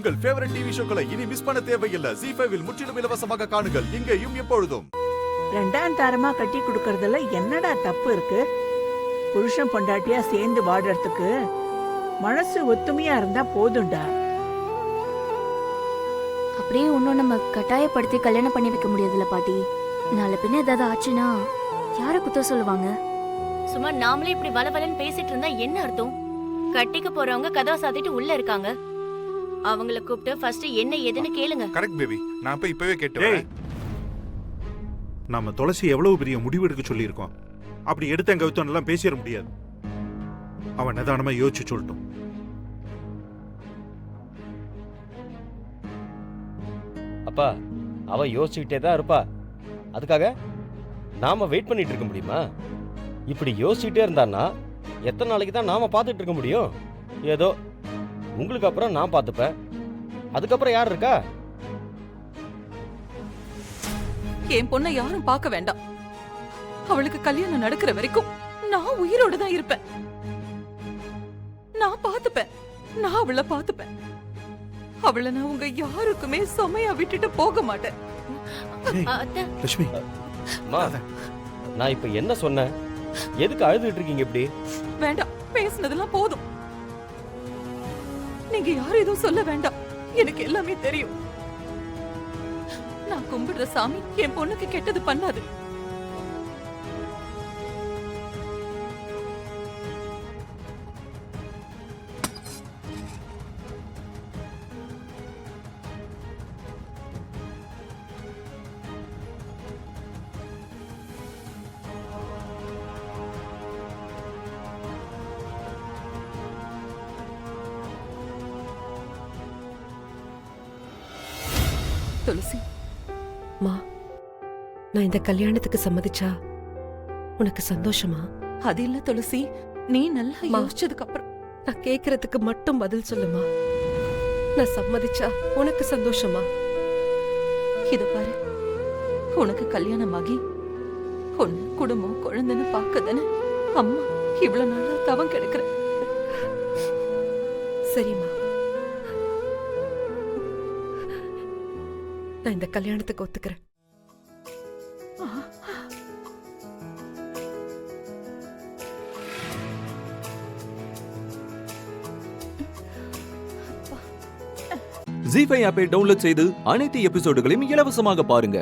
உங்கள் favourite TV ஷோக்களை இனி miss பண்ண தேவையில்லை. ZEE5 இல் முற்றிலும் இலவசமாக காணுங்கள். இங்கேயும் எப்பொழுதும். ரெண்டாம் தாரமா கட்டி கொடுக்கறதுல என்னடா தப்பு இருக்கு? புருஷன் பொண்டாட்டியா சேர்ந்து வாடுறதுக்கு மனசு ஒத்துமையா இருந்தா போதும்டா. அப்படியே ஒன்னும் நம்ம கட்டாயப்படுத்தி கல்யாணம் பண்ணி வைக்க முடியாதுல்ல பாட்டி. நாளை பின்ன ஏதாவது ஆச்சுன்னா யார குத்த சொல்லுவாங்க? சும்மா நாமளே இப்படி வளவலன்னு பேசிட்டு இருந்தா என்ன அர்த்தம்? கட்டிக்க போறவங்க கதவை சாத்திட்டு உள்ள இருக்காங்க. அவங்கள கூப்பிட்டு ஃபர்ஸ்ட் என்ன ஏதுன்னு கேளுங்க. கரெக்ட் பேபி, நான் போய் இப்பவே கேட்டேன். நாம துளசி எவ்வளவு பெரிய முடிவு எடுக்க சொல்லியிருக்கோம். அப்படி எடுத்த கவித்தோன்னெல்லாம் பேசிட முடியாது. அவன் நிதானமா யோசிச்சு சொல்லட்டும். அப்பா, அவ யோசிச்சுக்கிட்டே தான் இருப்பா. அதுக்காக நாம வெயிட் பண்ணிட்டு இருக்க முடியுமா? இப்படி யோசிச்சுட்டே இருந்தான்னா எத்தனை நாளைக்கு தான் நாம பார்த்துட்டு இருக்க முடியும்? ஏதோ உங்களுக்கு அப்புறம் நான் பார்த்துப்பேன். அதுக்கப்புறம் யார் இருக்கா? என் பொண்ணை யாரும் பார்க்க வேண்டாம். அவளுக்கு கல்யாணம் நடக்கிற வரைக்கும் நான் உயிரோட தான் இருப்பேன். நான் பார்த்துப்பேன். நான் அவளை பார்த்துப்பேன். அவளை நான் உங்க யாருக்குமே சுமையா விட்டுட்டு போக மாட்டேன். லட்சுமி, நான் இப்ப என்ன சொன்னேன்? எதுக்கு அழுதுட்டு இருக்கீங்க இப்படி? வேண்டாம், பேசுனதெல்லாம் போதும். நீங்க யாரும் எதுவும் சொல்ல வேண்டாம். எனக்கு எல்லாமே தெரியும். நான் கும்பிடுற சாமி என் பொண்ணுக்கு கெட்டது பண்ணாது. துளசி, மா, நான் இந்த கல்யாணத்துக்கு சம்மதிச்சா உனக்கு சந்தோஷமா? அது இல்ல துளசி, நீ நல்லா யோசிச்சதுக்கு அப்புறம் நான் கேக்குறதுக்கு மட்டும் பதில் சொல்லுமா. நான் சம்மதிச்சா உனக்கு சந்தோஷமா? இத பாரு, உனக்கு கல்யாணமாகி பொண்ணு குடும்பம் குழந்தைன்னு பாக்கதானே அம்மா இவ்வளவு நாளா தவம் கிடக்குற. சரிம்மா, நான் இந்த கல்யாணத்துக்கு ஒத்துக்கிறேன். ZEE5 ஆப்பை டவுன்லோட் செய்து அனைத்து எபிசோடுகளையும் இலவசமாக பாருங்க.